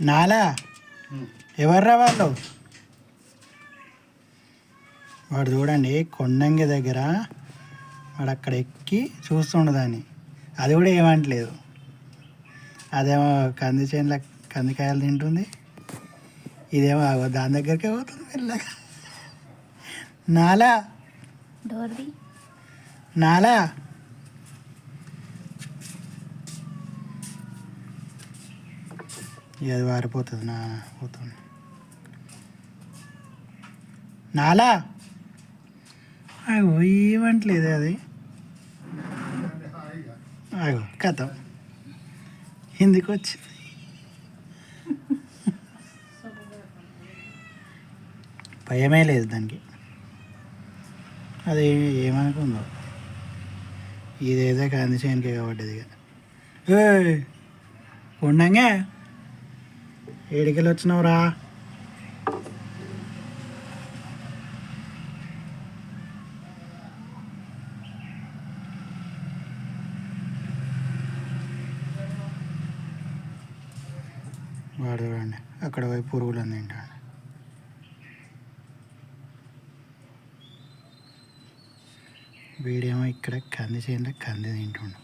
నాలా ఎవర్రా వాళ్ళు? వాడు చూడండి కొండంగి దగ్గర వాడు అక్కడ ఎక్కి చూస్తుండదాన్ని, అది కూడా ఏమంటలేదు. అదేమో కంది చేనుల కందికాయలు తింటుంది, ఇదేమో దాని దగ్గరికే పోతుంది మెల్లగా. నాలా నాలా అది వారిపోతుంది నా పోతుంది. నాలా అగో ఏమంటలేదు అది. అగో కథ హిందీకి వచ్చింది. భయమే లేదు దానికి, అది ఏమనుకుందో. ఇదేదో కంది చేనుకే కాబట్టి ఇక ఉండంగా ఏడికెళ్ళి వచ్చినావురా? వాడు చూడండి అక్కడ పోయి పురుగులు తింటాడు. వీడేమో ఇక్కడ కంది చేనులో కంది తింటుండు.